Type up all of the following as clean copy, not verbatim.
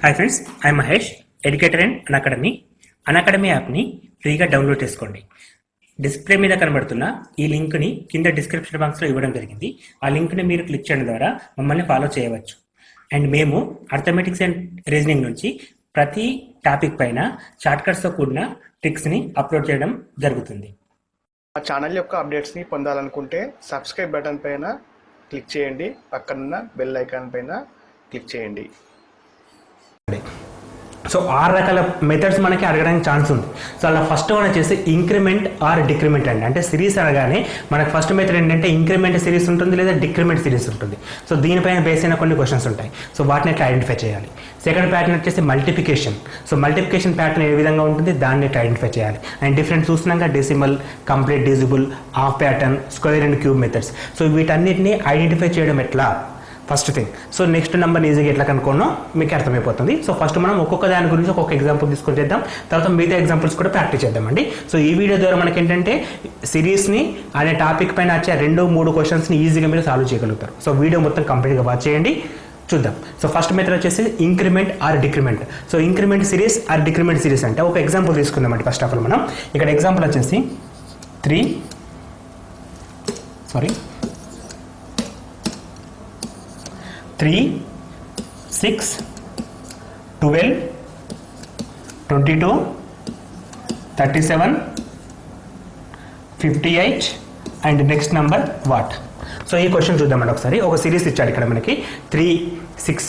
Hi friends, I Mahesh, educator and Unacademy యాప్ని ఫ్రీగా download చేసుకోండి. డిస్ప్లే మీద కనబడుతున్న ఈ లింక్ని కింద డిస్క్రిప్షన్ బాక్స్లో ఇవ్వడం జరిగింది. ఆ లింక్ని మీరు క్లిక్ చేయడం ద్వారా మమ్మల్ని ఫాలో చేయవచ్చు. అండ్ మేము అర్థమెటిక్స్ అండ్ రీజనింగ్ నుంచి ప్రతి టాపిక్ పైన షార్ట్కట్స్తో కూడిన ట్రిక్స్ని అప్లోడ్ చేయడం జరుగుతుంది. మా ఛానల్ యొక్క అప్డేట్స్ని పొందాలనుకుంటే సబ్స్క్రైబ్ బటన్ పైన క్లిక్ చేయండి, పక్కనున్న బెల్ ఐకాన్ పైన క్లిక్ చేయండి. సో 6 రకాల మెథడ్స్ మనకి అడగడానికి ఛాన్స్ ఉంది. సో అలా ఫస్ట్ వన్ వచ్చేసి ఇంక్రిమెంట్ ఆర్ డిక్రిమెంట్ అండి. అంటే సిరీస్ అనగానే మనకు ఫస్ట్ మెథడ్ ఏంటంటే ఇంక్రిమెంట్ సిరీస్ ఉంటుంది లేదా డిక్రిమెంట్ సిరీస్ ఉంటుంది. సో దీనిపైన బేస్ అయిన కొన్ని క్వశ్చన్స్ ఉంటాయి. సో వాటిని ఎట్లా ఐడెంటిఫై చేయాలి. సెకండ్ ప్యాటర్న్ వచ్చేసి మల్టిప్లికేషన్. సో మల్టిప్లికేషన్ ప్యాటర్న్ ఏ విధంగా ఉంటుంది దాన్ని ఐడెంటిఫై చేయాలి. అండ్ డిఫరెంట్ చూస్తున్నాక decimal, complete divisible, half pattern, square and cube methods. So వీటన్నిటిని ఐడెంటిఫై చేయడం ఎట్లా first thing. So next number ఈజీగా ఎట్లా కనుక్కోనో మీకు అర్థమైపోతుంది. సో ఫస్ట్ మనం ఒక్కొక్క దాని గురించి ఒక్కొక్క ఎగ్జాంపుల్ తీసుకొని చేద్దాం. తర్వాత మిగతా ఎగ్జాంపుల్స్ కూడా ప్రాక్టీస్ చేద్దామండి. సో ఈ వీడియో ద్వారా మనకి ఏంటంటే సిరీస్ని అనే టాపిక్ పైన వచ్చే 2-3 క్వశ్చన్స్ని ఈజీగా మీరు సాల్వ్ చేయగలుగుతారు. సో వీడియో మొత్తం కంప్లీట్గా వాచ్ చేయండి, చూద్దాం. సో ఫస్ట్ మెథడ్ వచ్చేసి increment or decrement. So increment series are decrement series అంటే ఒక ఎగ్జాంపుల్ తీసుకుందామండి. ఫస్ట్ ఆఫ్ ఆల్ మనం ఇక్కడ ఎగ్జాంపుల్ వచ్చేసి 3, 6, 12, 22, 37, 58 and next number what. So ఈ క్వశ్చన్ చూద్దామండి ఒకసారి. ఒక సిరీస్ ఇచ్చాడు ఇక్కడ మనకి 3, 6,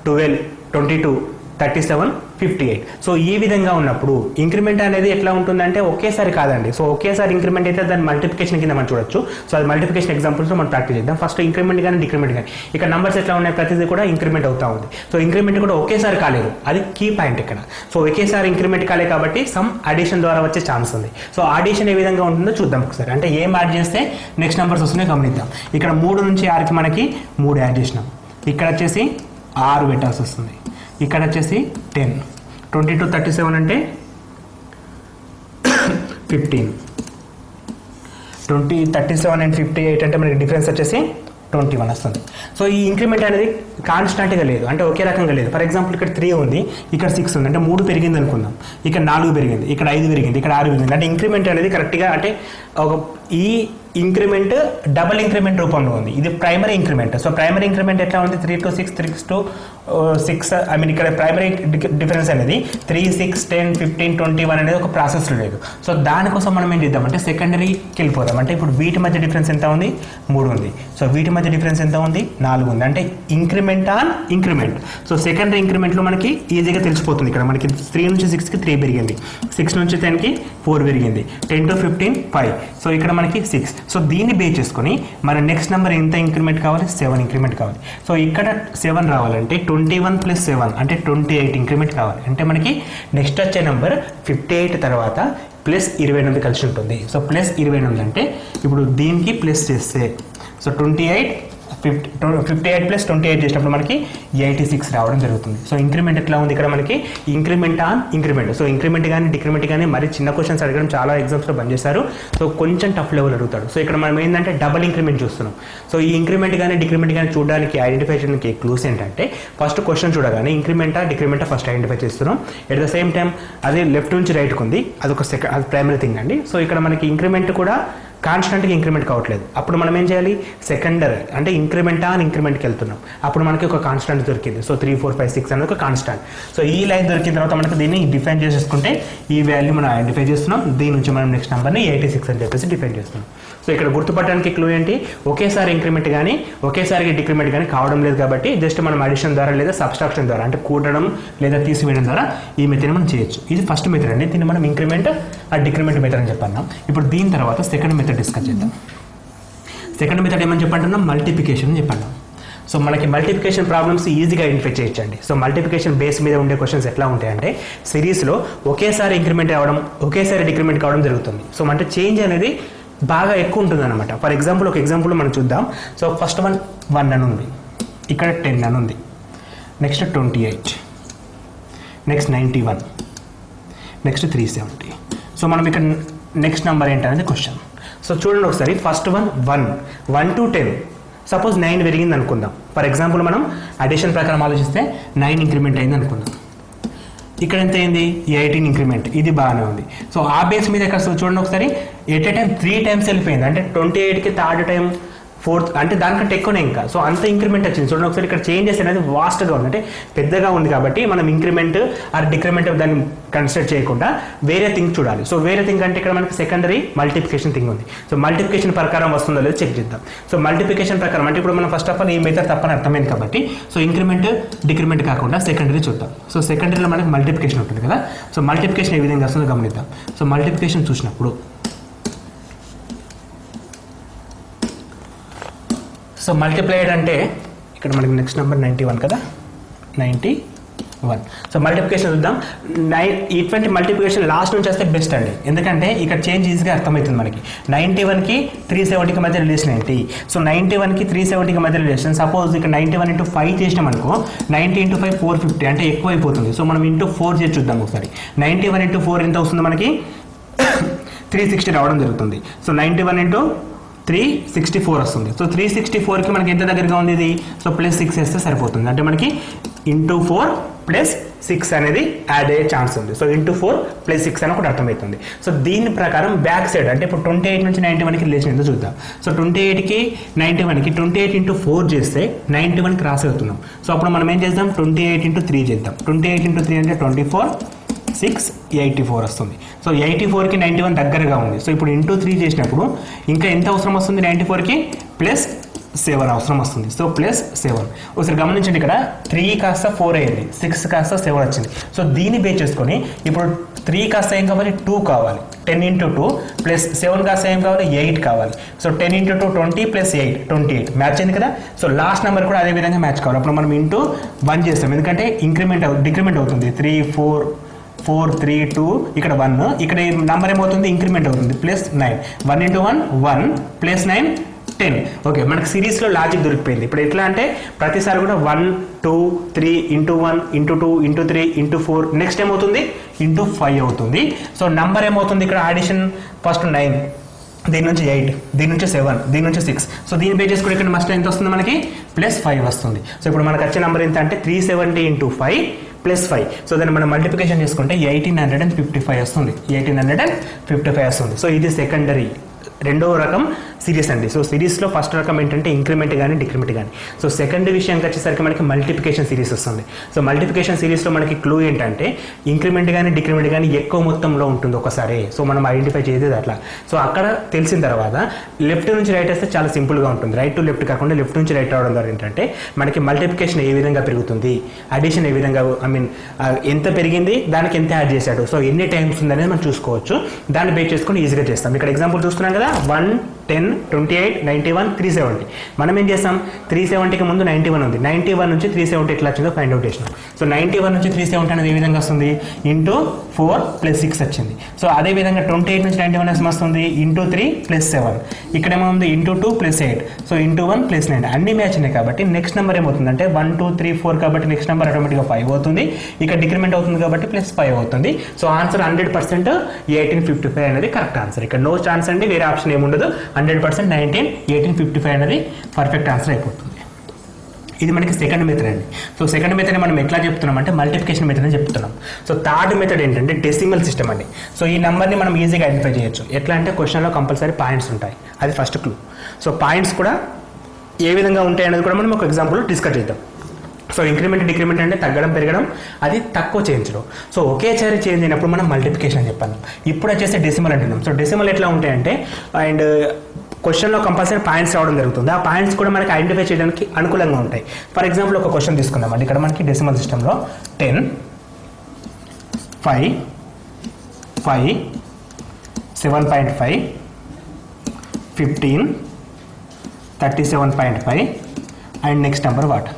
12, 22, 37, 58. సో ఈ విధంగా ఉన్నప్పుడు ఇంక్రిమెంట్ అనేది ఎట్లా ఉంటుందంటే ఒకేసారి కాదండి. సో ఒకేసారి ఇంక్రిమెంట్ అయితే దాని మల్టిప్లికేషన్ కింద మనం చూడొచ్చు. సో అది మల్టిప్లికేషన్ ఎగ్జాంపుల్స్లో మనం ప్రాక్టీస్ చేద్దాం. ఫస్ట్ ఇంక్రిమెంట్ కానీ డిక్రిమెంట్ కానీ ఇక్కడ నంబర్స్ ఎట్లా ఉన్నాయి, ప్రతిదీ కూడా ఇంక్రిమెంట్ అవుతా ఉంది. సో ఇంక్రిమెంట్ కూడా ఒకేసారి కాలేదు, అది కీ పాయింట్ ఇక్కడ. సో ఒకేసారి ఇంక్రిమెంట్ కాలేదు కాబట్టి సమ్ అడిషన్ ద్వారా వచ్చే ఛాన్స్ ఉంది. సో అడిషన్ ఏ విధంగా ఉంటుందో చూద్దాం ఒకసారి. అంటే ఏం యాడ్ చేస్తే నెక్స్ట్ నెంబర్స్ వస్తున్నాయి గమనిద్దాం. ఇక్కడ 3 నుంచి 6కి మనకి 3 యాడ్ చేసినాం. ఇక్కడ వచ్చేసి 6 పెట్టాల్సి వస్తుంది. ఇక్కడ వచ్చేసి 10, 22, 37 అంటే 15, 37 అండ్ 58 అంటే మనకి డిఫరెన్స్ వచ్చేసి 21 వస్తుంది. సో ఈ ఇంక్రిమెంట్ అనేది కాన్స్టాంట్గా లేదు, అంటే ఒకే రకంగా లేదు. ఫర్ ఎగ్జాంపుల్ ఇక్కడ 3 ఉంది, ఇక్కడ 6 ఉంది, అంటే 3 పెరిగింది అనుకుందాం. ఇక్కడ 4 పెరిగింది, ఇక్కడ 5 పెరిగింది, ఇక్కడ 6 పెరిగింది. అంటే ఇంక్రిమెంట్ అనేది కరెక్ట్గా అంటే ఒక ఈ ఇంక్రిమెంట్ డబుల్ ఇంక్రిమెంట్ రూపంలో ఉంది. ఇది primary increment. So primary increment ఎట్లా ఉంది, 3 to 6, 3 to 6. ఐ మీన్ ఇక్కడ ప్రైమరీ డిఫరెన్స్ అనేది 3, 6, 10, 15, 21 అనేది ఒక ప్రాసెస్లో లేదు. సో దానికోసం మనం ఏం చేద్దామంటే సెకండరీకి వెళ్ళిపోదాం. అంటే ఇప్పుడు వీటి మధ్య డిఫరెన్స్ ఎంత ఉంది, 3 ఉంది. సో వీటి మధ్య డిఫరెన్స్ ఎంత ఉంది, 4 ఉంది. అంటే increment on increment. So secondary ఇంక్రిమెంట్లో మనకి ఈజీగా తెలిసిపోతుంది. ఇక్కడ మనకి 3 నుంచి 6కి 3 పెరిగింది, 6 నుంచి 10కి 4 పెరిగింది, 10 to 15 5. సో ఇక్కడ మనకి 6. సో దీన్ని బేస్ చేసుకొని మన నెక్స్ట్ నెంబర్ ఎంత ఇంక్రిమెంట్ కావాలి, 7 ఇంక్రిమెంట్ కావాలి. సో ఇక్కడ 7 రావాలంటే 21 + 7 అంటే 28 ఇంక్రిమెంట్ కావాలి. అంటే మనకి నెక్స్ట్ వచ్చే నెంబర్ 58 తర్వాత +28 కలిసి ఉంటుంది. సో +28 అంటే ఇప్పుడు దీనికి ప్లస్ చేస్తే సో 58 + 28 చేసినప్పుడు మనకి 86 రావడం జరుగుతుంది. సో ఇంక్రిమెంట్ ఎట్లా ఉంది ఇక్కడ మనకి, increment on increment. So increment కానీ డిక్రిమెంట్ కానీ మరి చిన్న క్వశ్చన్స్ అడగడం చాలా ఎగ్జామ్స్లో బంద్ చేశారు. సో కొంచెం టఫ్ లెవెల్ అడుగుతాడు. సో ఇక్కడ మనం ఏంటంటే డబుల్ ఇంక్రిమెంట్ చూస్తున్నాం. సో ఈ ఇంక్రిమెంట్ కానీ డిక్రిమెంట్ కానీ చూడడానికి ఐడెంటిఫై చేయడానికి క్లూస్ ఏంటంటే ఫస్ట్ క్వశ్చన్ చూడగానే ఇంక్రిమెంటా డిక్రిమెంటా ఫస్ట్ ఐడెంటిఫై చేస్తున్నాం. ఎట్ ద సేమ్ టైం అది లెఫ్ట్ నుంచి రైట్కి ఉంది, అదొక అది ప్రైమరీ థింగ్ అండి. సో ఇక్కడ మనకి ఇంక్రిమెంట్ కూడా కాన్స్టెంట్గా ఇంక్రిమెంట్ కావట్లేదు. అప్పుడు మనం ఏం చేయాలి, సెకండరీ అంటే ఇంక్రిమెంట్ ఆన్ ఇంక్రిమెంట్కి వెళ్తున్నాం. అప్పుడు మనకి ఒక కాన్స్టెంట్ దొరికింది. సో 3, 4, 5, 6 అనేది ఒక కాన్స్టెంట్. సో ఈ లైన్ దొరికిన తర్వాత మనకి దీన్ని డిఫైన్ చేసేసుకుంటే ఈ వాల్యూ మనం ఐడెంటిఫై చేస్తున్నాం. దీని నుంచి మనం నెక్స్ట్ నెంబర్ని 86 అని చెప్పేసి డిఫైన్ చేస్తున్నాం. సో ఇక్కడ గుర్తుపట్టడానికి క్లూ ఏంటి, ఒకేసారి ఇంక్రిమెంట్ కానీ ఒకేసారి డిక్రిమెంట్ కానీ కావడం లేదు కాబట్టి జస్ట్ మనం అడిషన్ ద్వారా లేదా సబ్స్ట్రాక్షన్ ద్వారా అంటే కూడడం లేదా తీసివేయడం ద్వారా ఈ మెథడ్ మనం చేయొచ్చు. ఇది ఫస్ట్ మెథడ్ అండి. దీన్ని మనం ఇంక్రిమెంట్ ఆ డిక్రిమెంట్ మెథడ్ అని చెప్పన్నాం. ఇప్పుడు దీని తర్వాత సెకండ్ మెథడ్ డిస్కస్ చేద్దాం. సెకండ్ మెథడ్ ఏమని చెప్పంటున్నాం, మల్టిప్లికేషన్ అని చెప్పన్నాం. సో మనకి మల్టిప్లికేషన్ ప్రాబ్లమ్స్ ఈజీగా ఐడెంటిఫై చేయొచ్చండి. సో మల్టిప్లికేషన్ బేస్ మీద ఉండే క్వశ్చన్స్ ఎట్లా ఉంటాయంటే సిరీస్లో ఒకేసారి ఇంక్రిమెంట్ అవ్వడం ఒకేసారి డిక్రిమెంట్ కావడం జరుగుతుంది. సో అంటే చేంజ్ అనేది బాగా ఎక్కువ ఉంటుంది అనమాట. ఫర్ ఎగ్జాంపుల్ ఒక ఎగ్జాంపుల్ మనం చూద్దాం. సో ఫస్ట్ 1 అని ఉంది, ఇక్కడ 10 అని ఉంది, నెక్స్ట్ 28, నెక్స్ట్ 91, నెక్స్ట్ 370. సో మనం ఇక్కడ నెక్స్ట్ నెంబర్ ఏంటనేది క్వశ్చన్. సో చూడండి ఒకసారి. ఫస్ట్ 1 to 10 సపోజ్ 9 పెరిగింది అనుకుందాం. ఫర్ ఎగ్జాంపుల్ మనం అడిషన్ ప్రకారం ఆలోచిస్తే 9 ఇంక్రిమెంట్ అయింది అనుకుందాం. ఇక్కడ ఎంత అయింది 18 ఇంక్రిమెంట్, ఇది బాగానే ఉంది. సో ఆ బేస్ మీద ఇక్కడ చూడండి ఒకసారి, ఎట్ ఏ టైం 3 టైమ్స్ వెళ్ళిపోయింది, అంటే 28కి థర్డ్ టైం ఫోర్త్, అంటే దానికంటే ఎక్కువనే ఇంకా. సో అంత ఇంక్రిమెంట్ వచ్చింది చూడండి ఒకసారి. ఇక్కడ చేంజెస్ అనేది వాస్ట్గా ఉంది, అంటే పెద్దగా ఉంది కాబట్టి మనం ఇంక్రిమెంట్ ఆర్ డిక్రిమెంట్ దాన్ని కన్సిడర్ చేయకుండా వేరే థింగ్ చూడాలి. సో వేరే థింగ్ అంటే ఇక్కడ మనకి సెకండరీ మల్టిప్లికేషన్ థింగ్ ఉంది. సో మల్టిప్లికేషన్ ప్రకారం వస్తుందో లేదో చెక్ చేద్దాం. సో మల్టిప్లికేషన్ ప్రకారం అంటే ఇప్పుడు మనం ఫస్ట్ ఆఫ్ ఆల్ ఈ మెథడ్ తప్పని అర్థమైంది కాబట్టి, సో ఇంక్రిమెంట్ డిక్రిమెంట్ కాకుండా సెకండరీ చూద్దాం. సో సెకండరీలో మనకి మల్టిప్లికేషన్ ఉంటుంది కదా. సో మల్టిప్లికేషన్ ఏ విధంగా వస్తుందో గమనిద్దాం. సో మల్టిప్లికేషన్ చూసినప్పుడు సో మల్టిప్లైడ్ అంటే ఇక్కడ మనకి నెక్స్ట్ నెంబర్ 91 కదా, 91. సో మల్టిప్లికేషన్ చూద్దాం. ఇటువంటి మల్టిప్లికేషన్ లాస్ట్ నుంచి వస్తే బెస్ట్ అండి, ఎందుకంటే ఇక్కడ చేంజ్ ఈజీగా అర్థమవుతుంది మనకి. 91కి 370కి మధ్య రిలేషన్ ఏంటి? సో 91కి 370కి మధ్య రిలేషన్, సపోజ్ ఇక్కడ 91 × 5 చేసినాం అనుకో, 90 × 5 450, అంటే ఎక్కువ అయిపోతుంది. సో మనం ఇంటూ 4 చేసి చూద్దాం ఒకసారి. 91 × 4 ఎంత వస్తుంది మనకి? 360 రావడం జరుగుతుంది. సో 91 × 364 వస్తుంది. సో 364కి మనకి ఎంత దగ్గరగా ఉంది ఇది? సో +6 వేస్తే సరిపోతుంది, అంటే మనకి × 4 + 6 అనేది యాడ్ అయ్యే ఛాన్స్ ఉంది. సో × 4 + 6 అని ఒకటి అర్థమవుతుంది. సో దీని ప్రకారం బ్యాక్ సైడ్ అంటే ఇప్పుడు 28 నుంచి 91కి రిలేషన్ ఎంతో చూద్దాం. సో 28కి 91కి 28 × 4 చేస్తే 91 క్రాస్ అవుతున్నాం. సో అప్పుడు మనం ఏం చేద్దాం? 28 × 3 చేద్దాం. 28 × 3 అంటే 24, 6, 84 వస్తుంది. సో 84కి 91 దగ్గరగా ఉంది. సో ఇప్పుడు × 3 చేసినప్పుడు ఇంకా ఎంత అవసరం వస్తుంది? 94కి +7 అవసరం వస్తుంది. సో +7. ఒకసారి గమనించండి, ఇక్కడ 3 కాస్త 4 అయింది, 6 కాస్త 7 వచ్చింది. సో దీన్ని బేస్ చేసుకొని ఇప్పుడు 3 కాస్త ఏం కావాలి? 2 కావాలి. 10 × 2 +7 కాస్త ఏం కావాలి? 8 కావాలి. సో 10 × 2 20 + 8 28 మ్యాచ్ అయింది కదా. సో లాస్ట్ నెంబర్ కూడా అదే విధంగా మ్యాచ్ కావాలి. అప్పుడు మనం × 1 చేస్తాం, ఎందుకంటే ఇంక్రిమెంట్ డిక్రిమెంట్ అవుతుంది. 3 4 4 3 2 ఇక్కడ 1, ఇక్కడ నెంబర్ ఏమవుతుంది? ఇంక్రిమెంట్ అవుతుంది. +9 1 × 1 1 +9 10. ఓకే, మనకి సిరీస్లో లాజిక్ దొరికిపోయింది. ఇప్పుడు ఎట్లా అంటే ప్రతిసారి కూడా 1 2 3 × 1 × 2 × 3 × 4 నెక్స్ట్ ఏమవుతుంది? × 5 అవుతుంది. సో నంబర్ ఏమవుతుంది? ఇక్కడ ఆడిషన్ ఫస్ట్ 9, దీని నుంచి 8, దీని నుంచి 7, దీని నుంచి 6. సో దీని బేస్ చేసుకుని ఇక్కడ మస్ట్ ఎంత వస్తుంది మనకి? +5 వస్తుంది. సో ఇప్పుడు మనకు వచ్చే నెంబర్ ఎంత అంటే 370 × 5 +5. సో దాన్ని మనం మల్టిప్లికేషన్ చేసుకుంటే 1855 వస్తుంది. 1855 వస్తుంది. సో ఇది సెకండరీ రెండవ రకం సిరీస్ అండి. సో సిరీస్లో ఫస్ట్ రకం ఏంటంటే ఇంక్రిమెంట్ కానీ డిక్రిమెంట్ కానీ. సో సెకండ్ విషయానికి వచ్చేసరికి మనకి మల్టిప్లికేషన్ సిరీస్ వస్తుంది. సో మల్టిప్లికేషన్ సిరీస్లో మనకి క్లూ ఏంటంటే ఇంక్రిమెంట్ కానీ డిక్రిమెంట్ కానీ ఎక్కువ మొత్తంలో ఉంటుంది ఒకసారి. సో మనం ఐడెంటిఫై చేసేది అట్లా. సో అక్కడ తెలిసిన తర్వాత లెఫ్ట్ నుంచి రైట్ వేస్తే చాలా సింపుల్గా ఉంటుంది. రైట్ టు లెఫ్ట్ కాకుండా లెఫ్ట్ నుంచి రైట్ రావడం ద్వారా ఏంటంటే మనకి మల్టిప్లికేషన్ ఏ విధంగా పెరుగుతుంది, అడిషన్ ఏ విధంగా ఎంత పెరిగింది, దానికి ఎంత యాడ్ చేశాడు, సో ఎన్ని టైమ్స్ ఉందనేది మనం చూసుకోవచ్చు. దాన్ని బేస్ చేసుకొని ఈజీగా చేస్తాం. ఇక్కడ ఎగ్జాంపుల్ చూస్తున్నాం కదా, 1 10 28 91 370. మనం ఏం చేస్తాం? 370కి ముందు 91 ఉంది. 91 నుంచి 370 ఎట్లా వచ్చిందో ఫైండ్ అవుట్ చేసినాం. సో 91 నుంచి 370 అనేది ఏ విధంగా వస్తుంది? × 4 + 6 వచ్చింది. సో అదే విధంగా 28 నుంచి 91 వస్తుంది × 3 + 7. ఇక్కడ ఏమవుతుంది? × 2 + 8. సో × 1 + 9 అన్ని మ్యాచ్ ఉన్నాయి కాబట్టి నెక్స్ట్ నెంబర్ ఏమవుతుంది అంటే 1 2 3 4 కాబట్టి నెక్స్ట్ నెంబర్ ఆటోమేటిక్గా 5 అవుతుంది. ఇక్కడ డిక్రిమెంట్ అవుతుంది కాబట్టి +5 అవుతుంది. సో ఆన్సర్ 100% 1855 అనేది కరెక్ట్ ఆన్సర్. ఇక్కడ నో ఛాన్స్ అండి, వేరే ఆప్షన్ ఏముండదు. 100% 1855 అనేది పర్ఫెక్ట్ ఆన్సర్ అయిపోతుంది. ఇది మనకి సెకండ్ మెథడ్ అండి. సో సెకండ్ మెథడ్ మనం ఎట్లా చెప్తున్నాం అంటే మల్టిప్లికేషన్ మెథడ్ అని చెప్తున్నాం. సో థర్డ్ మెథడ్ ఏంటంటే డెసిమల్ సిస్టమ్ అండి. సో ఈ నెంబర్ని మనం ఈజీగా ఐడెంటిఫై చేయొచ్చు. ఎట్లా అంటే క్వశ్చన్లో కంపల్సరీ పాయింట్స్ ఉంటాయి, అది ఫస్ట్ క్లూ. సో పాయింట్స్ కూడా ఏ విధంగా ఉంటాయి అనేది కూడా మనం ఒక ఎగ్జాంపుల్ డిస్కస్ చేద్దాం. సో ఇంక్రిమెంట్ డిక్రిమెంట్ అంటే తగ్గడం పెరగడం, అది తక్కువ చేయించడం. సో ఒకేసారి చేంజ్ అయినప్పుడు మనం మల్టిప్లికేషన్ అని చెప్పాను. ఇప్పుడు వచ్చేసి డెసిమల్ అంటున్నాం. సో డెసిమల్ ఎట్లా ఉంటాయంటే అండ్ క్వశ్చన్లో కంపల్సరీ పాయింట్స్ రావడం జరుగుతుంది. ఆ పాయింట్స్ కూడా మనకి ఐడెంటిఫై చేయడానికి అనుకూలంగా ఉంటాయి. ఫర్ ఎగ్జాంపుల్ ఒక క్వశ్చన్ తీసుకుందామండి. ఇక్కడ మనకి డెసిమల్ సిస్టంలో 10 5 5 7.5 15 37.5 అండ్ నెక్స్ట్ నెంబర్ వాట్?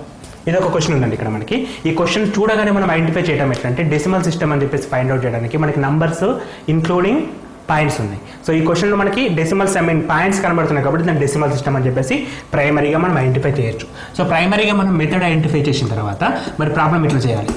ఇది ఒక క్వశ్చన్ ఉందండి ఇక్కడ మనకి. ఈ క్వశ్చన్ చూడగానే మనం ఐడెంటిఫై చేయడం ఎట్లంటే డెసిమల్ సిస్టమ్ అని చెప్పేసి ఫైండ్ అవుట్ చేయడానికి మనకి నంబర్స్ ఇంక్లూడింగ్ పాయింట్స్ ఉన్నాయి. సో ఈ క్వశ్చన్లో మనకి డెసిమల్స్ పాయింట్స్ కనబడుతున్నాయి కాబట్టి దాన్ని డెసిమల్ సిస్టమ్ అని చెప్పేసి ప్రైమరీగా మనం ఐడెంటిఫై చేయొచ్చు. సో ప్రైమరీగా మనం మెథడ్ ఐడెంటిఫై చేసిన తర్వాత మరి ప్రాబ్లం ఎట్లా చేయాలి?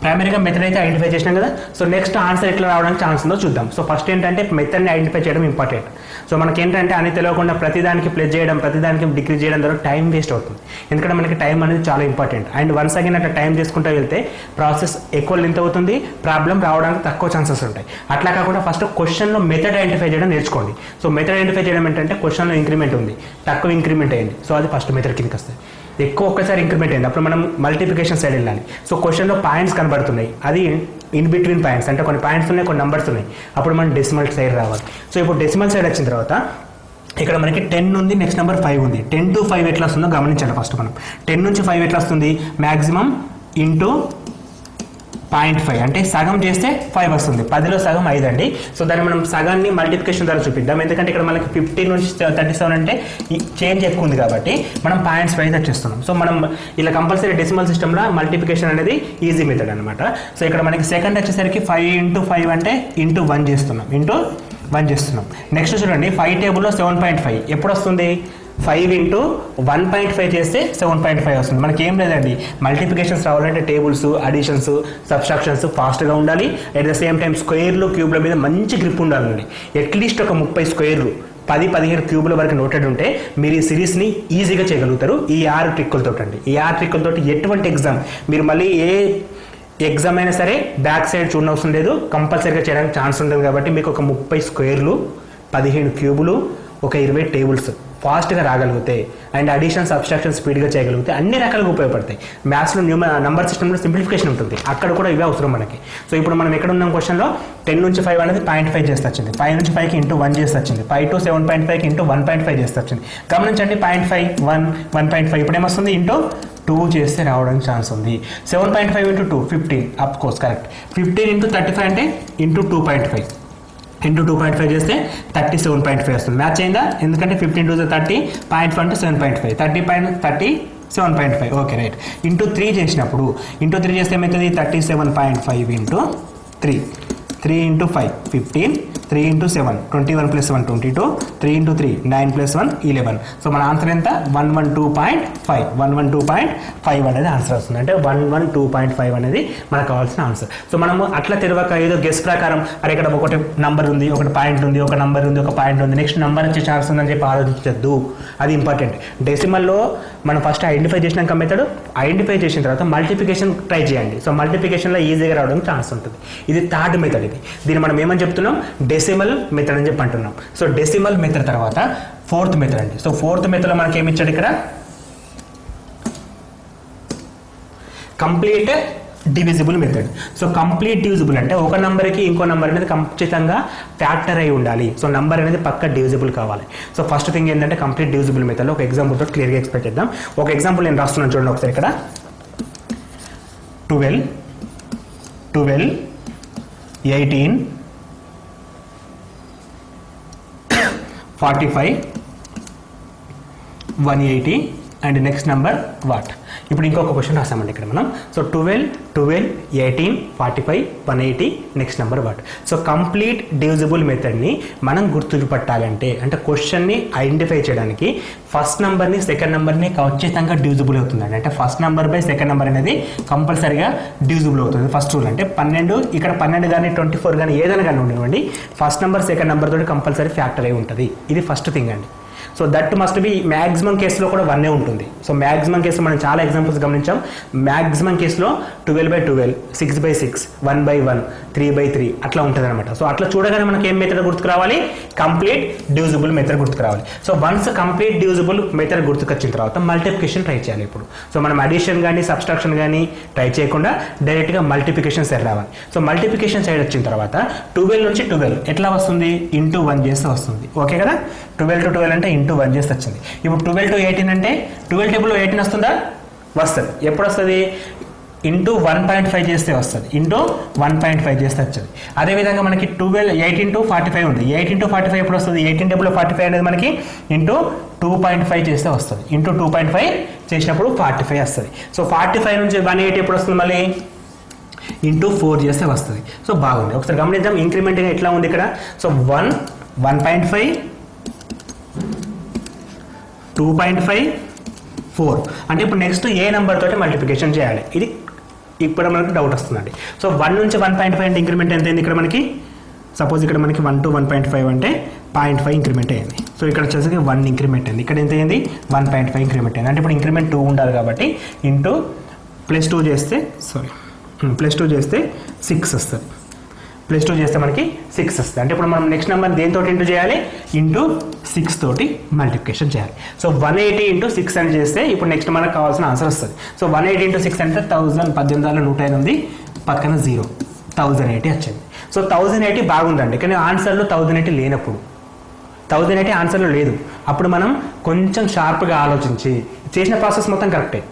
ప్రైమరీగా మెథడ్ అయితే ఐడెంటిఫై చేసినాం కదా. సో నెక్స్ట్ ఆన్సర్ ఎట్లా రావడానికి ఛాన్స్ ఉందో చూద్దాం. సో ఫస్ట్ ఏంటంటే మెథడ్ని ఐడెంటిఫై చేయడం ఇంపార్టెంట్. సో మనకి ఏంటంటే అని తెలియకుండా ప్రతిదానికి ప్లస్ చేయడం, ప్రతిదానికి డిక్రీజ్ చేయడం ద్వారా టైం వేస్ట్ అవుతుంది. ఎందుకంటే మనకి టైం అనేది చాలా ఇంపార్టెంట్. అండ్ వన్స్ అగైన్ అట్లా టైం చేసుకుంటూ వెళ్తే ప్రాసెస్ ఎక్కువ లెంత్ అవుతుంది, ప్రాబ్లం రావడానికి తక్కువ ఛాన్సెస్ ఉంటాయి. అట్లా కాకుండా ఫస్ట్ క్వశ్చన్లో మెథడ్ ఐడెంటిఫై చేయడం నేర్చుకోండి. సో మెథడ్ ఐడెంటిఫై చేయడం ఏంటంటే క్వశ్చన్లో ఇంక్రిమెంట్ ఉంది, తక్కువ ఇంక్రిమెంట్ అయింది, సో అది ఫస్ట్ మెథడ్ కిందకి వస్తుంది. ఎక్కువ ఒక్కసారి ఇంక్రిమెంట్ అయింది, అప్పుడు మనం మల్టిప్లికేషన్ సైడ్ వెళ్ళాలి. సో క్వశ్చన్లో పాయింట్స్ కనబడుతున్నాయి, అది ఇన్ బిట్వీన్ పాయింట్స్, అంటే కొన్ని పాయింట్స్ ఉన్నాయి, కొన్ని నంబర్స్ ఉన్నాయి, అప్పుడు మనం డెసిమల్ సైడ్ రావాలి. సో ఇప్పుడు డెసిమల్ సైడ్ వచ్చిన తర్వాత ఇక్కడ మనకి 10 ఉంది, నెక్స్ట్ నెంబర్ 5 ఉంది. 10 to 5 ఎట్లా వస్తుందో గమనించాలి. ఫస్ట్ మనం 10 నుంచి 5 ఎట్లా వస్తుంది, మ్యాక్సిమం ఇంటూ 0.5 అంటే సగం చేస్తే 5 వస్తుంది. 10లో సగం 5 అండి. సో దాన్ని మనం సగాన్ని మల్టిప్లికేషన్ ద్వారా చూపిద్దాం. ఎందుకంటే ఇక్కడ మనకి 15 నుంచి 37 అంటే చేంజ్ ఎక్కువ ఉంది కాబట్టి మనం 0.5 వచ్చేస్తున్నాం. సో మనం ఇలా కంపల్సరీ డెసిమల్ సిస్టమ్లో మల్టిప్లికేషన్ అనేది ఈజీ మెథడ్ అనమాట. సో ఇక్కడ మనకి సెకండ్ వచ్చేసరికి 5 into 5 అంటే ఇంటూ 1 చేస్తున్నాం, ఇంటూ 1 చేస్తున్నాం. నెక్స్ట్ చూడండి 5 టేబుల్లో 7.5 ఎప్పుడు వస్తుంది, 5 into 1.5 చేస్తే 7.5 వస్తుంది. మనకి ఏం లేదండి, మల్టిప్లికేషన్స్ రావాలంటే టేబుల్స్, అడిషన్స్, సబ్స్ట్రాక్షన్స్ ఫాస్ట్గా ఉండాలి. అట్ ద సేమ్ టైం స్క్వేర్లు, క్యూబ్ల మీద మంచి గ్రిప్ ఉండాలండి. అట్లీస్ట్ ఒక 30 స్క్వేర్లు, 10-15 క్యూబ్ల వరకు నోటెడ్ ఉంటే మీరు ఈ సిరీస్ని ఈజీగా చేయగలుగుతారు. ఈ 6 ట్రిక్కులతో అండి. ఈ 6 ట్రిక్కులతో ఎటువంటి ఎగ్జామ్ మీరు మళ్ళీ ఏ ఎగ్జామ్ అయినా సరే బ్యాక్ సైడ్ చూడనవసరం లేదు, కంపల్సరీగా చేయడానికి ఛాన్స్ ఉంటుంది. కాబట్టి మీకు ఒక 30 స్క్వేర్లు, 15 క్యూబులు, ఒక 20 టేబుల్స్ ఫాస్ట్గా రాగలిగితే అండ్ అడిషన్, సబ్స్ట్రాక్షన్ స్పీడ్గా చేయగలిగితే అన్ని రకాలుగా ఉపయోగపడతాయి. మ్యాథ్స్లో నంబర్ సిస్టంలో సింప్లిఫికేషన్ ఉంటుంది, అక్కడ కూడా ఇవే అవసరం మనకి. సో ఇప్పుడు మనం ఎక్కడ ఉన్నాం క్వశ్చన్లో 10 నుంచి 5 అనేది 0.5 చేస్తే వచ్చింది, 5 నుంచి 5కి ఇంటూ 1 చేస్తే వచ్చింది, 5 to 7.5కి ఇంటూ 1.5 చేస్తే వచ్చింది. గమనించండి 0.5, 1, 1.5 ఇప్పుడు ఏమొస్తుంది, ఇంటూ 2 చేస్తే రావడానికి ఛాన్స్ ఉంది. 7.5 into 2 15, of course correct. 15 into 35 అంటే ఇంటూ 2.5, ఇంటూ 2.5 చేస్తే 37.5 వస్తుంది. మ్యాచ్ అయిందా, ఎందుకంటే 15 to 30, 0.1 to 7.5, 30 7.5. Okay right. Into 3 చేసినప్పుడు, ఇంటూ 3 చేస్తే ఏమవుతుంది, 37.5 into 3, 3 into 5 15, 3 into 7 21 plus 1 22, 3 into 3 9 plus 1 11. So మన ఆన్సర్ ఎంత, 112.5, 112.5 అనేది ఆన్సర్ వస్తుంది. అంటే 112.5 అనేది మనకు కావాల్సిన ఆన్సర్. సో మనము అట్లా తెలియక ఏదో గెస్ ప్రకారం అరే ఇక్కడ ఒకటి నంబర్ ఉంది, ఒకటి పాయింట్ ఉంది, ఒక నంబర్ ఉంది, ఒక పాయింట్ ఉంది, నెక్స్ట్ నంబర్ వచ్చే ఛాన్స్ ఉందని చెప్పి ఆలోచించద్దు. అది ఇంపార్టెంట్. డెసిమల్లో మనం ఫస్ట్ ఐడెంటిఫై చేసినాక మెథడ్, ఐడెంటిఫై చేసిన తర్వాత మల్టిప్లికేషన్ ట్రై చేయండి. సో మల్టిప్లికేషన్లో ఈజీగా రావడానికి ఛాన్స్ ఉంటుంది. ఇది థర్డ్ మెథడ్. దీన్ని మనం ఏమని చెప్తున్నాం, డెసిమల్ మెథడ్ అని చెప్పి అంటున్నాం. సో డెసిమల్ మెథడ్ తర్వాత 4th మెథడ్ అండి. సో 4th మెథడ్లో మనకి ఏమి ఇచ్చాడు ఇక్కడ, complete divisible method. So complete divisible అంటే ఒక నెంబర్కి ఇంకో నెంబర్ అనేది ఖచ్చితంగా ఫ్యాక్టర్ అయి ఉండాలి. సో నెంబర్ అనేది పక్క డివిజిబుల్ కావాలి. సో ఫస్ట్ థింగ్ ఏంటంటే కంప్లీట్ డివిజిబుల్ మెథడ్లో ఒక ఎగ్జాంపుల్తో క్లియర్గా ఎక్స్ప్లెయిన్ చేద్దాం. ఒక ఎగ్జాంపుల్ నేను రాస్తున్నాను చూడండి ఒకసారి. ఇక్కడ 12, 18, 45, 180 అండ్ నెక్స్ట్ నెంబర్ వాట్. ఇప్పుడు ఇంకొక క్వశ్చన్ రాసామండి ఇక్కడ మనం. So 12, 18, 45, 180 next number what. So complete divisible మెథడ్ని మనం గుర్తుపట్టాలంటే, అంటే క్వశ్చన్ని ఐడెంటిఫై చేయడానికి ఫస్ట్ నెంబర్ని సెకండ్ నెంబర్ని ఖచ్చితంగా డివిజిబుల్ అవుతుందండి. అంటే first number by second number అనేది కంపల్సరీగా డివిజిబుల్ అవుతుంది. ఫస్ట్ రూల్ అంటే 12, ఇక్కడ 12 కానీ 24 కానీ ఏదైనా కానీ ఉండనివ్వండి, ఫస్ట్ నెంబర్ సెకండ్ నెంబర్ తోటి కంపల్సరీ ఫ్యాక్టర్ అయి ఉంటుంది. ఇది ఫస్ట్ థింగ్ అండి. So that must B maximum కేసులో కూడా 1 ఉంటుంది. సో మ్యాక్సిమం కేసులో మనం చాలా ఎగ్జాంపుల్స్ గమనించాం. మ్యాక్సిమం కేసులో 12/12, 6/6, 1/1, 3/3 అట్లా ఉంటుంది అనమాట. సో అట్లా చూడగానే మనకి ఏం మెథడ్ గుర్తుకు రావాలి, కంప్లీట్ డివిజిబుల్ మెథడ్ గుర్తుకు రావాలి. So once complete divisible method గుర్తుకొచ్చిన తర్వాత మల్టిప్లికేషన్ ట్రై చేయాలి. ఇప్పుడు సో మనం అడిషన్ కానీ సబ్స్ట్రాక్షన్ కానీ ట్రై చేయకుండా డైరెక్ట్గా మల్టిప్లికేషన్ సైడ్ రావాలి. సో మల్టిప్లికేషన్ సైడ్ వచ్చిన తర్వాత 12 నుంచి 12 ఎట్లా వస్తుంది, ఇంటూ 1 చేస్తే వస్తుంది. ఓకే కదా, 12 to 12 అంటే ఇంటూ 1 చేస్తే వచ్చింది. ఇప్పుడు 12 to 18 అంటే 12 టేబుల్లో 18 వస్తుందా, వస్తుంది. ఎప్పుడు వస్తుంది, ఇంటూ 1.5 చేస్తే వస్తుంది, ఇంటూ 1.5 చేస్తే వచ్చింది. అదేవిధంగా మనకి 18 to 45 ఉంది. 18 to 45 ఎప్పుడు వస్తుంది, 18 టేబుల్లో 45 అనేది మనకి ఇంటూ 2.5 చేస్తే వస్తుంది. ఇంటూ 2.5 చేసినప్పుడు 45 వస్తుంది. సో 45 నుంచి 180 ఎప్పుడు వస్తుంది, మళ్ళీ ఇంటూ 4 చేస్తే వస్తుంది. సో బాగుంది. ఒకసారి గమనిద్దాం ఇంక్రిమెంట్ ఎట్లా ఉంది ఇక్కడ. సో 1, 1.5, 2.5, 4 అంటే ఇప్పుడు నెక్స్ట్ ఏ నెంబర్ తోటి మల్టిప్లికేషన్ చేయాలి. ఇది ఇప్పుడు మనకు డౌట్ వస్తుందండి. సో 1 నుంచి 1.5 అంటే ఇంక్రిమెంట్ ఎంత అయింది ఇక్కడ మనకి? సపోజ్ ఇక్కడ మనకి 1 to 1.5 అంటే 0.5 ఇంక్రిమెంట్ అయింది. సో ఇక్కడ వచ్చేసరికి 1 ఇంక్రిమెంట్ అయింది. ఇక్కడ ఎంత అయింది? 1.5 ఇంక్రిమెంట్ అయింది. అంటే ఇప్పుడు ఇంక్రిమెంట్ 2 ఉండాలి కాబట్టి ఇంటూ +2 చేస్తే +2 చేస్తే 6 వస్తుంది. +2 చేస్తే మనకి 6 వస్తుంది. అంటే ఇప్పుడు మనం నెక్స్ట్ నెంబర్ దేంతో ఇంటూ చేయాలి? ఇంటూ 6 తోటి మల్టిప్లికేషన్ చేయాలి. సో 180 ఇంటూ 6 అని చేస్తే ఇప్పుడు నెక్స్ట్ మనకు కావాల్సిన ఆన్సర్ వస్తుంది. సో 180 ఇంటూ 6 అంటే 18,108 పక్కన 0 1080 వచ్చింది. సో 1080 బాగుందండి, కానీ ఆన్సర్లో 1080 లేనప్పుడు 1080 ఆన్సర్లో లేదు. అప్పుడు మనం కొంచెం షార్ప్గా ఆలోచించి చేసిన ప్రాసెస్ మొత్తం కరెక్టే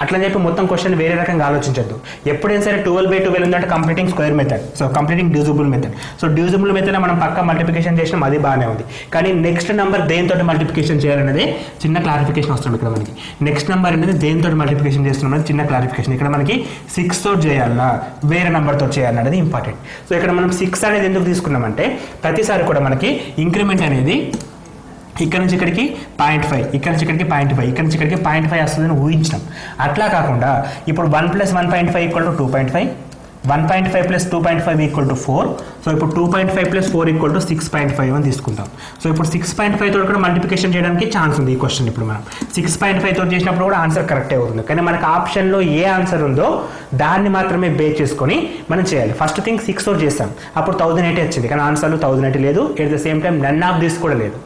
అట్లని చెప్పి మొత్తం క్వశ్చన్ వేరే రకంగా ఆలోచించద్దు. ఎప్పుడైనా సరే 12/12 ఉందంటే completing square method, so completing divisible method. So divisible method మనం పక్క మల్టిప్లికేషన్ చేసినాం, అది బాగానే ఉంది. కానీ నెక్స్ట్ నెంబర్ దేంతో మల్టిప్లికేషన్ చేయాలనేది చిన్న క్లారిఫికేషన్ వస్తుంది ఇక్కడ మనకి. నెక్స్ట్ నెంబర్ అనేది దేంతో మల్టిప్లికేషన్ చేస్తున్నాం అనేది చిన్న క్లారిఫికేషన్. ఇక్కడ మనకి 6 తోటి చేయాలా వేరే నెంబర్తో చేయాలనేది ఇంపార్టెంట్. సో ఇక్కడ మనం 6 అనేది ఎందుకు తీసుకున్నామంటే ప్రతిసారి కూడా మనకి ఇంక్రిమెంట్ అనేది ఇక్కడ నుంచి ఇక్కడికి 0.5, ఇక్కడ నుంచి ఇక్కడికి 0.5, ఇక్కడ నుంచి ఇక్కడికి 0.5 వస్తుందని ఊహించినాం. అట్లా కాకుండా ఇప్పుడు 1 + 1.5 = 2.5, 1.5 + 2.5 = 4. సో ఇప్పుడు 2.5 + 4 = 6.5 అని తీసుకుంటాం. సో ఇప్పుడు 6.5 తోటి కూడా మల్టిప్లికేషన్ చేయడానికి ఛాన్స్ ఉంది. ఈ క్వశ్చన్ ఇప్పుడు మనం 6.5 తోటి చేసినప్పుడు కూడా ఆన్సర్ కరెక్టే అవుతుంది. కానీ మనకు ఆప్షన్లో ఏ ఆన్సర్ ఉందో దాన్ని మాత్రమే బేస్ చేసుకొని మనం చేయాలి. ఫస్ట్ థింగ్ 6 తోటి చేస్తాం, అప్పుడు 1080 వచ్చింది, కానీ ఆన్సర్లో 1080 లేదు. At the same time none of this కూడా లేదు.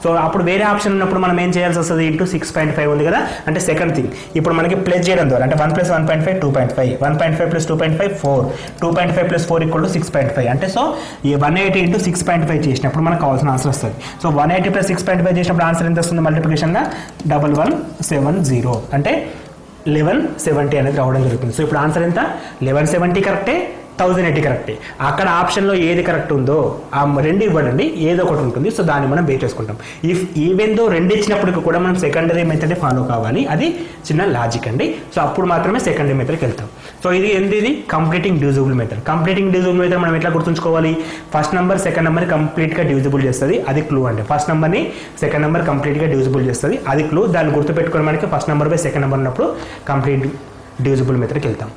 సో అప్పుడు వేరే ఆప్షన్ ఉన్నప్పుడు మనం ఏం చేయాల్సి వస్తుంది? ఇంటూ 6.5 ఉంది కదా, అంటే సెకండ్ థింగ్ ఇప్పుడు మనకి ప్లస్ చేయడం ద్వారా అంటే 1 + 1.5 2.5, 1.5 + 2.5 4, 2.5 + 4 = 6.5. అంటే సో ఈ 180 ఇంటూ 6.5 చేసినప్పుడు మనకు కావాల్సిన ఆన్సర్ వస్తుంది. సో 180 + 6.5 చేసినప్పుడు ఆన్సర్ ఎంత వస్తుంది? మల్టిప్లికేషన్గా 1170 అంటే 1170 అనేది రావడం జరుగుతుంది. సో ఇప్పుడు ఆన్సర్ ఎంత? 1170 కరెక్టే, 1080 కరెక్టే. అక్కడ ఆప్షన్లో ఏది కరెక్ట్ ఉందో ఆ రెండు ఇవ్వడండి, ఏదో ఒకటి ఉంటుంది. సో దాన్ని మనం బేస్ చేసుకుంటాం. ఇఫ్ ఈవెన్ దో రెండు ఇచ్చినప్పటికీ కూడా మనం సెకండరీ మెథడ్ ఫాలో కావాలి, అది చిన్న లాజిక్ అండి. సో అప్పుడు మాత్రమే సెకండరీ మెథడ్కి వెళ్తాం. సో ఇది completing divisible method. Completing divisible method మనం ఎట్లా గుర్తుంచుకోవాలి? ఫస్ట్ నెంబర్ సెకండ్ నెంబర్ కంప్లీట్గా డివిజిబుల్ చేస్తుంది, అది క్లూ అండి. ఫస్ట్ నెంబర్ని సెకండ్ నెంబర్ కంప్లీట్గా డివిజిబుల్ చేస్తుంది, అది క్లూ. దాన్ని గుర్తుపెట్టుకుని మనకి first number by second number ఉన్నప్పుడు కంప్లీట్ డివిజిబుల్ మెథడ్కి వెళ్తాం.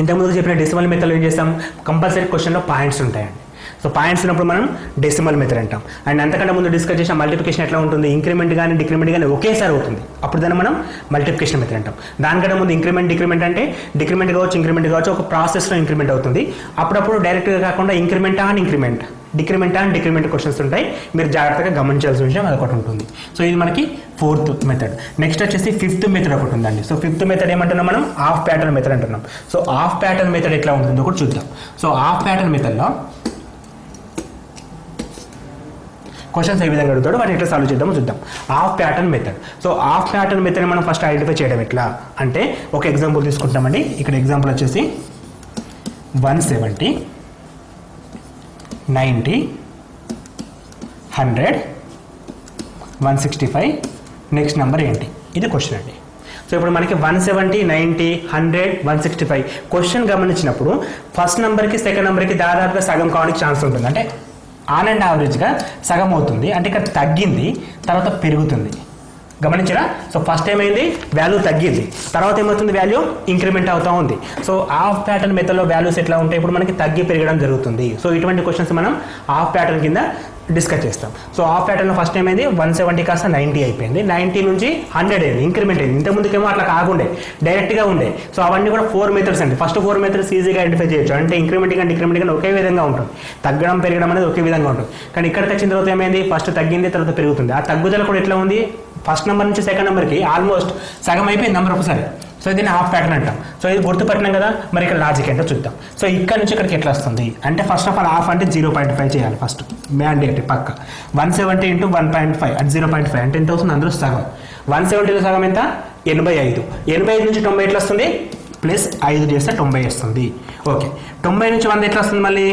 ఇంతకుముందు చెప్పిన డెసిమల్ మెథడ్లో ఏం చేస్తాం? కంపల్సరీ క్వశ్చన్లో పాయింట్స్ ఉంటాయండి. సో పాయింట్స్ ఉన్నప్పుడు మనం డెసిమల్ మెథడ్ అంటాం. అండ్ అంతకంటే ముందు డిస్కస్ చేసిన మల్టిప్లికేషన్ ఎట్లా ఉంటుంది? ఇంక్రిమెంట్ కానీ డిక్రిమెంట్ కానీ ఒకేసారి అవుతుంది, అప్పుడు దాన్ని మనం మల్టిప్లికేషన్ మెథడ్ అంటాం. దానికంటే ముందు ఇంక్రిమెంట్ డిక్రిమెంట్ అంటే డిక్రిమెంట్ కావచ్చు ఇంక్రిమెంట్ కావచ్చు, ఒక ప్రాసెస్లో ఇంక్రిమెంట్ అవుతుంది. అప్పుడప్పుడు డైరెక్ట్గా కాకుండా increment on increment, decrement and decrement questions ఉంటాయి. మీరు జాగ్రత్తగా గమనించాల్సిన విషయం అది ఒకటి ఉంటుంది. సో ఇది మనకి 4th మెథడ్. నెక్స్ట్ వచ్చేసి 5th మెథడ్ ఒకటి ఉందండి. సో 5th మెథడ్ ఏమంటున్నాం మనం? హాఫ్ ప్యాటర్న్ మెథడ్ అంటున్నాం. సో హాఫ్ ప్యాటర్న్ మెథడ్ ఎట్లా ఉంటుందో కూడా చూద్దాం. సో హాఫ్ ప్యాటర్న్ మెథడ్లో క్వశ్చన్స్ ఏ విధంగా అడుగుతాడో వాటిని ఎట్లా సాల్వ్ చేద్దామో చూద్దాం. Half pattern method. So half pattern method మనం ఫస్ట్ ఐడెంటిఫై చేయడం ఎట్లా అంటే ఒక ఎగ్జాంపుల్ తీసుకుంటామండి. ఇక్కడ ఎగ్జాంపుల్ వచ్చేసి 170, 90, 100, 165 నెక్స్ట్ నెంబర్ ఏంటి? ఇది క్వశ్చన్ అండి. సో ఇప్పుడు మనకి 170, 90, 100, 165 క్వశ్చన్ గమనించినప్పుడు ఫస్ట్ నెంబర్కి సెకండ్ నెంబర్కి దాదాపుగా సగం కావడానికి ఛాన్స్ ఉంటుంది. అంటే ఆన్ అండ్ యావరేజ్గా సగం అవుతుంది. అంటే ఇక్కడ తగ్గింది, తర్వాత పెరుగుతుంది. గమనించరా? సో ఫస్ట్ ఏమైంది? వాల్యూ తగ్గింది, తర్వాత ఏమవుతుంది? వాల్యూ ఇంక్రిమెంట్ అవుతూ ఉంది. సో హాఫ్ ప్యాటర్న్ మెథడ్లో వాల్యూస్ ఎట్లా ఉంటాయి? ఇప్పుడు మనకి తగ్గి పెరగడం జరుగుతుంది. సో ఇటువంటి క్వశ్చన్స్ మనం హాఫ్ ప్యాటర్న్ కింద డిస్కస్ చేస్తాం. సో హాఫ్ ప్యాటర్న్లో ఫస్ట్ ఏమైంది? 170 కాస్త 90 అయిపోయింది, 90 నుంచి 100 అయింది, ఇంక్రిమెంట్ అయింది. ఇంతకుముందుకేమో అట్లా కాకుండే డైరెక్ట్గా ఉండే. సో అవన్నీ కూడా 4 మెథడ్స్ అండి. ఫస్ట్ 4 మెథడ్స్ ఈజీగా ఐడెంటిఫై చేయొచ్చు. అంటే ఇంక్రిమెంట్ కానీ డిక్రిమెంట్ కానీ ఒకే విధంగా ఉంటుంది, తగ్గడం పెరగడం అనేది ఒకే విధంగా ఉంటుంది. కానీ ఇక్కడికి వచ్చిన తర్వాత ఏమైంది? ఫస్ట్ తగ్గింది, తర్వాత పెరుగుతుంది. ఆ తగ్గుదల కూడా ఎట్లా ఉంది? ఫస్ట్ నెంబర్ నుంచి సెకండ్ నెంబర్కి ఆల్మోస్ట్ సగం అయిపోయింది నెంబర్ ఒకసారి. సో దీన్ని హాఫ్ ప్యాటర్న్ అంటాం. సో ఇది గుర్తుపట్టినాం కదా, మరి ఇక్కడ లాజిక్ ఏంటో చూద్దాం. సో ఇక్కడ నుంచి ఇక్కడికి ఎట్లా వస్తుంది అంటే ఫస్ట్ ఆఫ్ ఆల్ హాఫ్ అంటే 0.5 చేయాలి ఫస్ట్, మ్యాండేట్ పక్క. 170 ఇంటూ 1.5 అంటే 0.5 అంటే ఎంత అవుతుంది? అందులో సగం. 170లో సగం ఎంత? 85. 85 నుంచి 90 ఎట్లా వస్తుంది? +5 చేస్తే 90 వస్తుంది. ఓకే, 90 నుంచి 100 ఎట్లా వస్తుంది? మళ్ళీ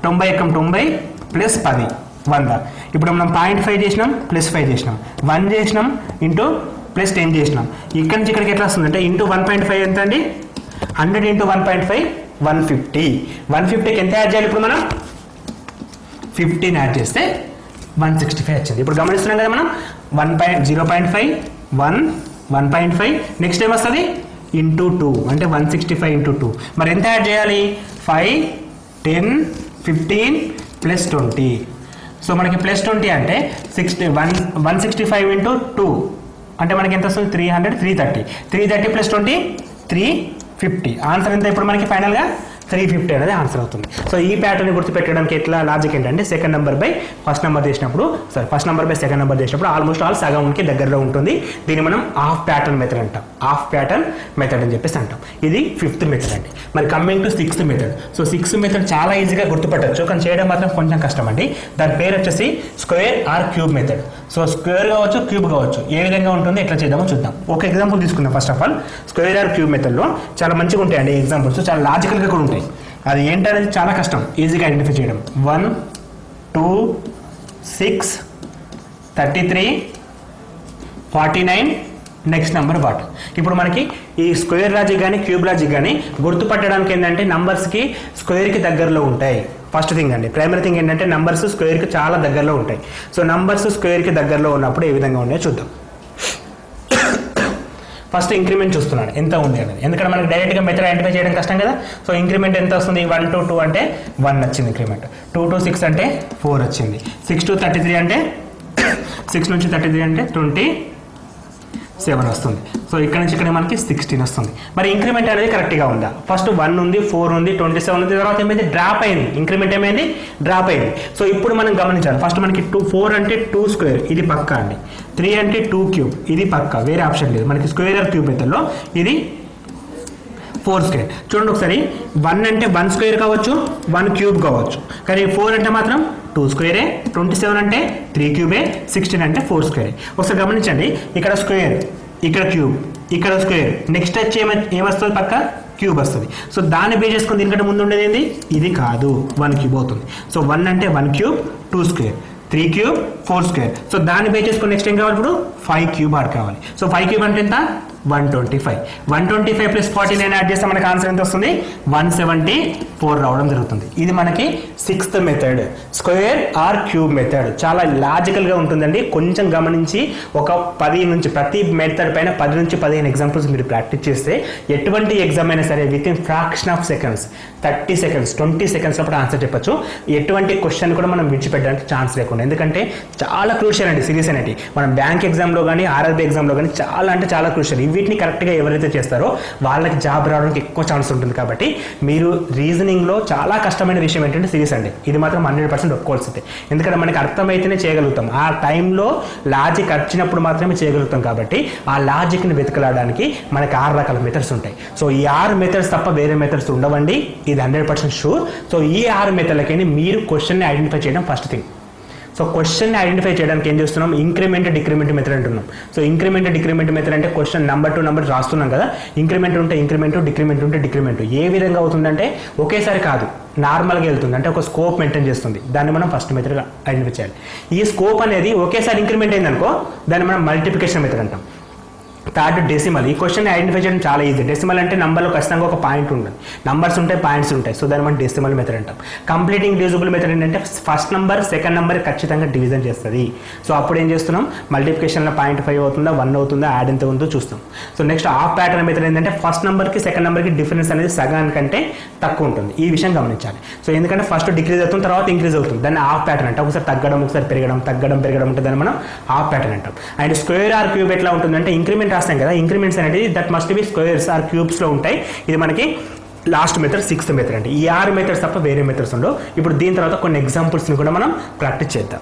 90 × 90 +10 100. ఇప్పుడు మనం 0.5 చేసినాం, +5 చేసినాం, 1 చేసినాం, ఇంటూ +10 చేసినాం. ఇక్కడి నుంచి ఇక్కడికి ఎట్లా వస్తుంది అంటే ఇంటూ 1.5 ఎంత అండి? 100 × 1.5 150. 150కి ఎంత యాడ్ చేయాలి? ఇప్పుడు మనం 15 యాడ్ చేస్తే 165 వచ్చింది. ఇప్పుడు గమనిస్తున్నాం కదా మనం 0.5 1 1.5 నెక్స్ట్ ఏం వస్తుంది? ఇంటూ 2 అంటే 165 ఇంటూ 2. మరి ఎంత యాడ్ చేయాలి? 5, 10, 15 ప్లస్ 20. సో మనకి ప్లస్ 20 అంటే 165 ఇంటూ 2 అంటే మనకి ఎంత వస్తుంది? 300, 330. 330 ప్లస్ 20 350. ఆన్సర్ ఎంత ఇప్పుడు మనకి ఫైనల్గా? 350 అనేది ఆన్సర్ అవుతుంది. సో ఈ ప్యాటర్న్ గుర్తుపెట్టడానికి ఎట్లా లాజిక్ ఏంటంటే second number by first number చేసినప్పుడు first number by second number చేసినప్పుడు ఆల్మోస్ట్ ఆల్ సగంకి దగ్గరలో ఉంటుంది. దీన్ని మనం హాఫ్ ప్యాటర్న్ మెథడ్ అంటాం. హాఫ్ ప్యాటర్న్ మెథడ్ అని చెప్పేసి అంటాం. ఇది 5th మెథడ్ అండి. మరి coming to 6th method. So 6th method చాలా ఈజీగా గుర్తుపట్టచ్చు, కానీ చేయడం మాత్రం కొంచెం కష్టం అండి. దాని పేరు వచ్చేసి square or cube method. So square కావచ్చు, క్యూబ్ కావచ్చు, ఏ విధంగా ఉంటుంది, ఎట్లా చేద్దామో చూద్దాం. ఒక ఎగ్జాంపుల్ తీసుకుందాం. First of all square or cube మెథడ్లో చాలా మంచిగా ఉంటాయండి ఎగ్జాంపుల్స్, చాలా లాజికల్గా కూడా ఉంటాయి. అది ఏంటనేది చాలా కష్టం ఈజీగా ఐడెంటిఫై చేయడం. 1, 2, 6, 33, 49 నెక్స్ట్ నెంబర్ వాట్. ఇప్పుడు మనకి ఈ స్క్వేర్ లాజిక్ కానీ క్యూబ్ లాజిక్ కానీ గుర్తుపట్టడానికి ఏంటంటే నంబర్స్కి స్క్వేర్కి దగ్గరలో ఉంటాయి. ఫస్ట్ థింగ్ అండి, ప్రైమరీ థింగ్ ఏంటంటే నంబర్స్ స్క్వేర్కి చాలా దగ్గరలో ఉంటాయి. సో నంబర్స్ స్క్వేర్కి దగ్గరలో ఉన్నప్పుడు ఏ విధంగా ఉన్నాయో చూద్దాం. ఫస్ట్ ఇంక్రిమెంట్ చూస్తున్నాడు ఎంత ఉంది అనేది, ఎందుకంటే మనకి డైరెక్ట్గా మెథడ్ ఐడెంటిఫై చేయడం కష్టం కదా. సో ఇంక్రిమెంట్ ఎంత వస్తుంది? 1 to 2 అంటే 1 వచ్చింది ఇంక్రిమెంట్. 2 to 6 అంటే 4 వచ్చింది. 6 to 33 అంటే 6 నుంచి 33 అంటే 27 వస్తుంది. సో ఇక్కడ నుంచి ఇక్కడ మనకి 16 వస్తుంది. మరి ఇంక్రిమెంట్ అనేది కరెక్ట్గా ఉందా? ఫస్ట్ 1 ఉంది, 4 ఉంది, 27 ఉంది, తర్వాత ఏమైంది? డ్రాప్ అయింది. ఇంక్రిమెంట్ ఏమైంది? డ్రాప్ అయింది. సో ఇప్పుడు మనం గమనించాలి. ఫస్ట్ మనకి 4 అంటే 2 స్క్వేర్, ఇది పక్కా అండి. 3 అంటే 2 క్యూబ్, ఇది పక్కా, వేరే ఆప్షన్ లేదు. మనకి స్క్వేర్ ఆర్ క్యూబ్ మెథడ్లో ఇది 4 స్క్వేర్. చూడండి ఒకసారి, 1 అంటే 1 స్క్వేర్ కావచ్చు, 1 క్యూబ్ కావచ్చు, కానీ 4 అంటే మాత్రం 2 స్క్వేరే, 27 అంటే 3 క్యూబే, 16 అంటే 4 స్క్వేరే. ఒకసారి గమనించండి, ఇక్కడ స్క్వేర్, ఇక్కడ క్యూబ్, ఇక్కడ స్క్వేర్, నెక్స్ట్ వచ్చి ఏమొస్తుంది? పక్క క్యూబ్ వస్తుంది. సో దాన్ని బేస్ చేసుకుని దీనికంటే ముందు ఉండేది ఏంది? ఇది కాదు, 1 క్యూబ్ అవుతుంది. సో 1 అంటే 1 cube, 2 square, 3 cube, 4 square. So దాన్ని బేస్ చేసుకుని నెక్స్ట్ ఏం కావాలి? ఇప్పుడు 5 క్యూబ్ ఆడ్ కావాలి. సో 5 క్యూబ్ అంటే ఎంత? 125. 125 ప్లస్ 49 యాడ్ చేస్తే మనకి ఆన్సర్ ఎంత వస్తుంది? 174 రావడం జరుగుతుంది. ఇది మనకి 6th method, square or cube method. చాలా లాజికల్గా ఉంటుందండి. కొంచెం గమనించి ఒక 10 నుంచి ప్రతి మెథడ్ పైన 10 నుంచి 15 ఎగ్జాంపుల్స్ మీరు ప్రాక్టీస్ చేస్తే ఎటువంటి ఎగ్జామ్ అయినా సరే with in fraction of seconds, 30 seconds, 20 seconds అప్పుడు ఆన్సర్ చెప్పచ్చు. ఎటువంటి క్వశ్చన్ కూడా మనం విడిచిపెట్టడానికి ఛాన్స్ లేకుండా, ఎందుకంటే చాలా క్రూషియల్ అండి సిరీస్ అనేది. మనం బ్యాంక్ ఎగ్జామ్లో కానీ ఆర్ఆర్బీ ఎగ్జామ్లో కానీ చాలా అంటే చాలా క్రూషియల్. వీటిని కరెక్ట్గా ఎవరైతే చేస్తారో వాళ్ళకి జాబ్ రావడానికి ఎక్కువ ఛాన్స్ ఉంటుంది. కాబట్టి మీరు రీజనింగ్లో చాలా కష్టమైన విషయం ఏంటంటే సిరీస్ అండి. ఇది మాత్రం 100% ఒప్పుకోవాల్సిందే. ఎందుకంటే మనకి అర్థమైతేనే చేయగలుగుతాం. ఆ టైంలో లాజిక్ వచ్చినప్పుడు మాత్రమే చేయగలుగుతాం. కాబట్టి ఆ లాజిక్ని వెతకలాడడానికి మనకి 6 రకాల మెథడ్స్ ఉంటాయి. సో ఈ 6 మెథడ్స్ తప్ప వేరే మెథడ్స్ ఉండవండి, ఇది 100% షూర్. సో ఈ 6 మెథడ్లకి మీరు క్వశ్చన్ని ఐడెంటిఫై చేయడం first thing. So question identify చేయడానికి ఏం చేస్తున్నాం? ఇంక్రిమెంట్ డిక్రిమెంట్ మెథడ్ అంటున్నాం. సో ఇంక్రిమెంట్ డిక్రిమెంట్ మెథడ్ అంటే క్వశ్చన్ నెంబర్ టు నెంబర్ రాస్తున్నాం కదా, ఇంక్రిమెంట్ ఉంటే ఇంక్రిమెంట్, డిక్రిమెంట్ ఉంటే డిక్రిమెంట్. ఏ విధంగా అవుతుందంటే ఒకేసారి కాదు, నార్మల్గా వెళ్తుంది. అంటే ఒక స్కోప్ మెయింటైన్ చేస్తుంది. దాన్ని మనం ఫస్ట్ మెథడ్గా ఐడెంటిఫై చేయాలి. ఈ స్కోప్ అనేది ఒకేసారి ఇంక్రిమెంట్ అయిందనుకో దాన్ని మనం మల్టిప్లికేషన్ మెథడ్ అంటాం. Third decimal. ఈ క్వశ్చన్ ఐడెంటిఫై చేయడం చాలా ఈజీ. డెసిమల్ అంటే నంబర్లో ఖచ్చితంగా ఒక పాయింట్ ఉంటుంది, నంబర్స్ ఉంటాయి, పాయింట్స్ ఉంటాయి. సో దాన్ని మనం డెసిమల్ మెథడ్ అంటాం. కంప్లీటింగ్ డివిజిబుల్ మెథడ్ ఏంటంటే ఫస్ట్ నెంబర్ సెకండ్ నెంబర్ ఖచ్చితంగా డివిజన్ చేస్తుంది. సో అప్పుడు ఏం చేస్తున్నాం? మల్టిప్లికేషన్లో 0.5 అవుతుందా, 1 అవుతుందా, యాడ్ ఎంత ఉందో చూస్తాం. So next half pattern method ఏంటంటే ఫస్ట్ నెంబర్కి సెకండ్ నెంబర్కి డిఫరెన్స్ అనేది సగానికంటే తక్కువ ఉంటుంది. ఈ విషయం గమనించాలి. సో ఎందుకంటే ఫస్ట్ డిక్రీజ్ అవుతుంది, తర్వాత ఇంక్రీజ్ అవుతుంది. దాన్ని హాఫ్ ప్యాటర్న్ అంటాం. ఒకసారి తగ్గడం, ఒకసారి పెరగడం, తగ్గడం పెరగడం ఉంటుంది. దాన్ని మనం హాఫ్ ప్యాటర్న్ అంటాం. అండ్ స్క్వేర్ ఆర్ క్యూబ్ ఎట్లా ఉంటుందంటే ఇంక్రిమెంట్ రాస్తాం కదా, ఇంక్రిమెంట్స్ అనేది that must be squares or cubes లో ఉంటాయి. ఇది మనకి లాస్ట్ మెథడ్ 6th మెథడ్ అంటే ఈ 6 మెథడ్స్ తప్ప వేరే మెథడ్స్ ఉండవు. ఇప్పుడు దీని తర్వాత కొన్ని ఎగ్జాంపుల్స్ని కూడా మనం ప్రాక్టీస్ చేద్దాం.